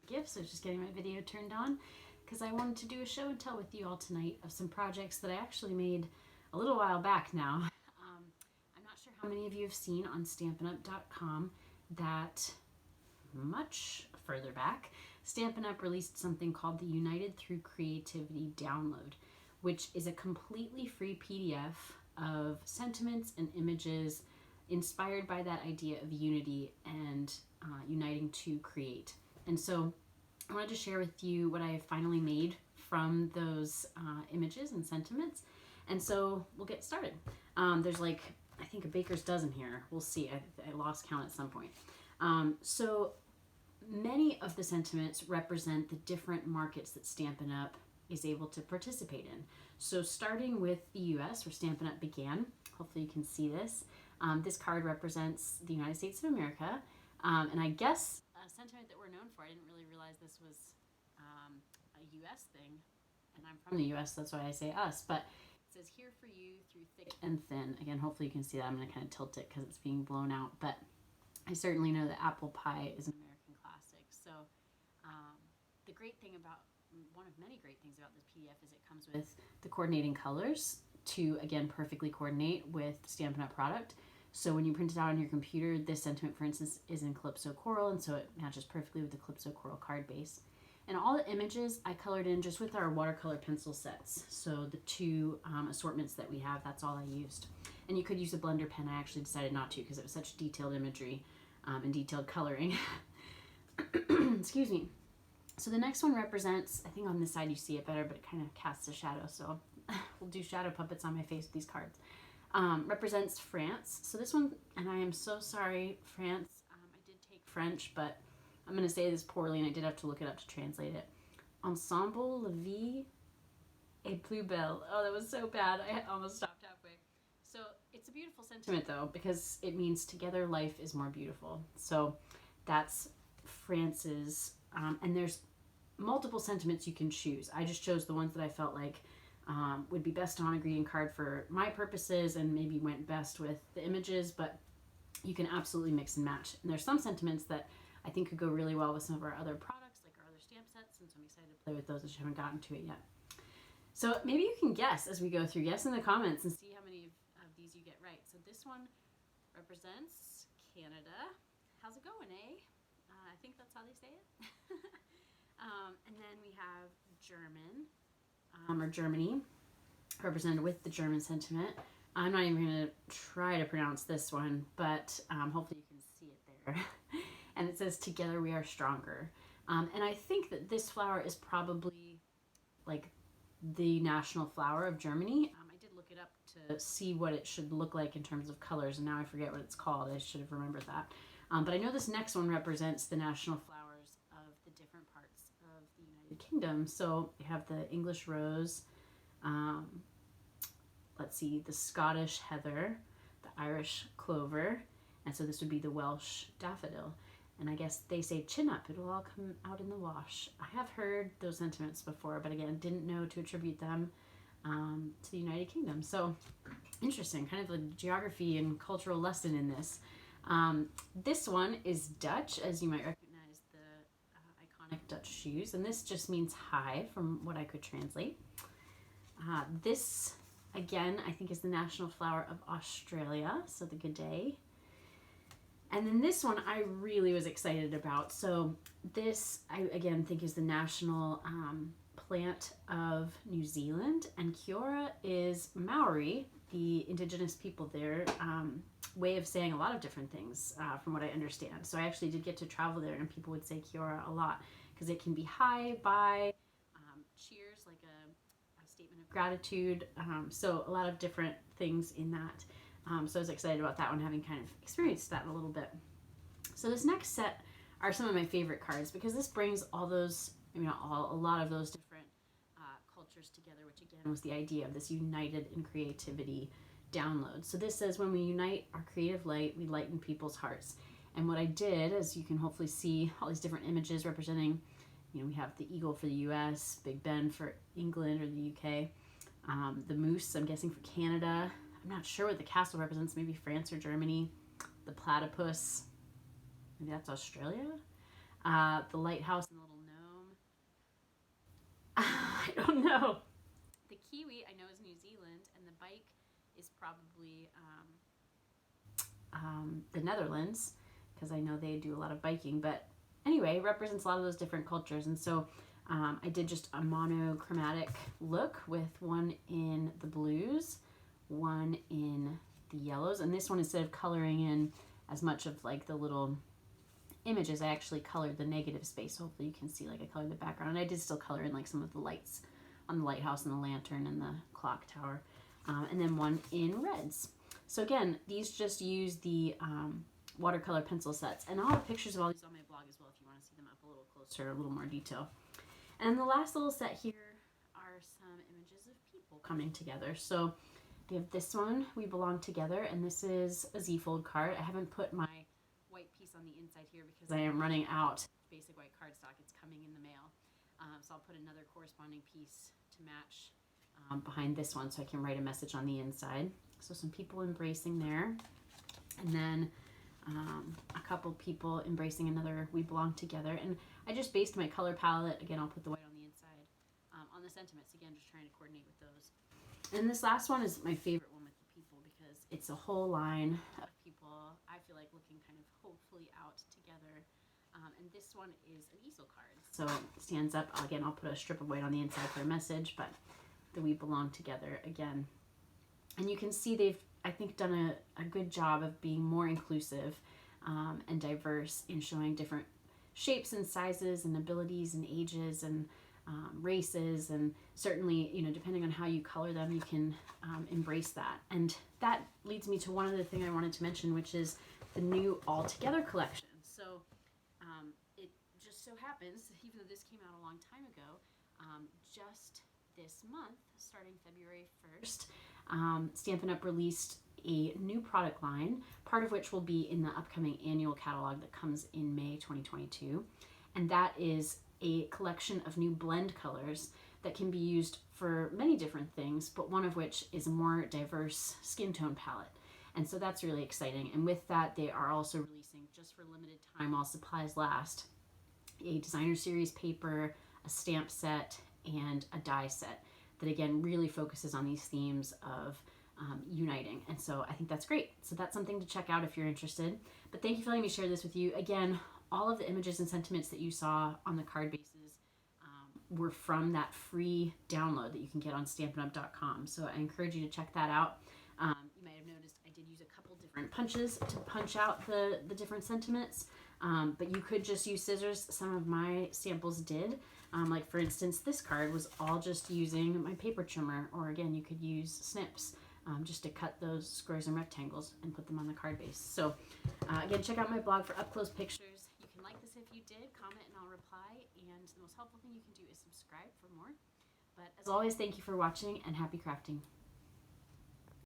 gifts. I was just getting my video turned on because I wanted to do a show and tell with you all tonight of some projects that I actually made a little while back now. I'm not sure how many of you have seen on stampinup.com that much further back, Stampin' Up! Released something called the United Through Creativity Download, which is a completely free PDF of sentiments and images inspired by that idea of unity and uniting to create. And so I wanted to share with you what I have finally made from those images and sentiments. And so we'll get started. There's like, I think a baker's dozen here. We'll see. I lost count at some point. So many of the sentiments represent the different markets that Stampin' Up! Is able to participate in. So starting with the US, where Stampin' Up! Began, hopefully you can see this. This card represents the United States of America. And I guess a sentiment that we're known for, I didn't really realize this was a US thing. And I'm from the US, that's why I say us. But it says, here for you through thick and thin. Again, hopefully you can see that. I'm going to kind of tilt it because it's being blown out. But I certainly know that apple pie is an American classic. So the great thing about, one of many great things about this PDF is it comes with the coordinating colors to, again, perfectly coordinate with the Stampin' Up! Product. So when you print it out on your computer, this sentiment, for instance, is in Calypso Coral, and so it matches perfectly with the Calypso Coral card base. And all the images I colored in just with our watercolor pencil sets. So the two assortments that we have, that's all I used. And you could use a blender pen. I actually decided not to because it was such detailed imagery and detailed coloring. Excuse me. So the next one represents, I think on this side you see it better, but it kind of casts a shadow. So we'll do shadow puppets on my face with these cards. Represents France. So this one, and I am so sorry, France. I did take French, but I'm going to say this poorly, and I did have to look it up to translate it. Ensemble, la vie est plus belle. Oh, that was so bad. I almost stopped halfway. So it's a beautiful sentiment, though, because it means together life is more beautiful. So that's France's, and there's multiple sentiments you can choose. I just chose the ones that I felt like would be best on a greeting card for my purposes and maybe went best with the images, but you can absolutely mix and match. And there's some sentiments that I think could go really well with some of our other products, like our other stamp sets, and so I'm excited to play with those. I just haven't gotten to it yet. So maybe you can guess as we go through. Guess in the comments and see how many of these you get right. So this one represents Canada. How's it going, eh? I think that's how they say it. And then we have German, or Germany, represented with the German sentiment. I'm not even going to try to pronounce this one, but hopefully you can see it there. And it says, together we are stronger. And I think that this flower is probably like the national flower of Germany. I did look it up to see what it should look like in terms of colors, and now I forget what it's called. I should have remembered that. But I know this next one represents the national flowers of the different parts of the United Kingdom. So we have the English rose, let's see, the Scottish heather, the Irish clover, and so this would be the Welsh daffodil. And I guess they say chin up, it'll all come out in the wash. I have heard those sentiments before, but again, didn't know to attribute them to the United Kingdom. So interesting, kind of a geography and cultural lesson in this. This one is Dutch, as you might recognize the iconic Dutch shoes, and this just means hi from what I could translate. This, again, I think is the national flower of Australia, so the good day. And then this one I really was excited about. So this, I again think is the national plant of New Zealand, and Kiora is Maori, the indigenous people there, way of saying a lot of different things from what I understand. So I actually did get to travel there, and people would say Kiora a lot because it can be hi, bye, cheers, like a statement of gratitude. So a lot of different things in that. So I was excited about that one, having kind of experienced that a little bit. So this next set are some of my favorite cards because this brings all those, a lot of those different cultures together, which again was the idea of this united in creativity download. So this says, when we unite our creative light, we lighten people's hearts. And what I did, as you can hopefully see, all these different images representing, we have the eagle for the US, Big Ben for England or the UK, the moose, I'm guessing, for Canada. I'm not sure what the castle represents, maybe France or Germany. The platypus, maybe that's Australia. The lighthouse and the little gnome. I don't know. The kiwi I know is New Zealand, and the bike is probably the Netherlands, because I know they do a lot of biking. But anyway, it represents a lot of those different cultures. And so I did just a monochromatic look with one in the blues, one in the yellows, and this one, instead of coloring in as much of like the little images, I actually colored the negative space. Hopefully you can see, like, I colored the background, and I did still color in like some of the lights on the lighthouse and the lantern and the clock tower, and then one in reds. So again, these just use the watercolor pencil sets, and I'll have pictures of all these on my blog as well if you want to see them up a little closer, a little more detail. And the last little set here are some images of people coming together. So we have this one, We Belong Together, and this is a Z-fold card. I haven't put my white piece on the inside here because I am running out basic white cardstock. It's coming in the mail. So I'll put another corresponding piece to match behind this one so I can write a message on the inside. So some people embracing there. And then a couple people embracing another We Belong Together. And I just based my color palette. Again, I'll put the white on the inside on the sentiments. Again, just trying to coordinate with those. And this last one is my favorite one with the people because it's a whole line of people, I feel like, looking kind of hopefully out together. And this one is an easel card. So it stands up. Again, I'll put a strip of white on the inside for a message, but the We Belong Together again. And you can see they've, I think, done a good job of being more inclusive and diverse in showing different shapes and sizes and abilities and ages and races, and certainly, you know, depending on how you color them, you can embrace that. And that leads me to one other thing I wanted to mention, which is the new All Together collection. So it just so happens, even though this came out a long time ago, just this month, starting February 1st, Stampin' Up! Released a new product line, part of which will be in the upcoming annual catalog that comes in May 2022. And that is a collection of new blend colors that can be used for many different things, but one of which is a more diverse skin tone palette. And so that's really exciting. And with that, they are also releasing, just for limited time while supplies last, a designer series paper, a stamp set, and a die set that again really focuses on these themes of uniting. And so I think that's great. So that's something to check out if you're interested. But thank you for letting me share this with you. Again, all of the images and sentiments that you saw on the card bases were from that free download that you can get on StampinUp.com. So I encourage you to check that out. You might have noticed I did use a couple different punches to punch out the different sentiments, but you could just use scissors. Some of my samples did. Like for instance, this card was all just using my paper trimmer, or again, you could use snips just to cut those squares and rectangles and put them on the card base. So again, check out my blog for up-close pictures. You can like this if you did, comment and I'll reply, and the most helpful thing you can do is subscribe for more. But as always, thank you for watching and happy crafting.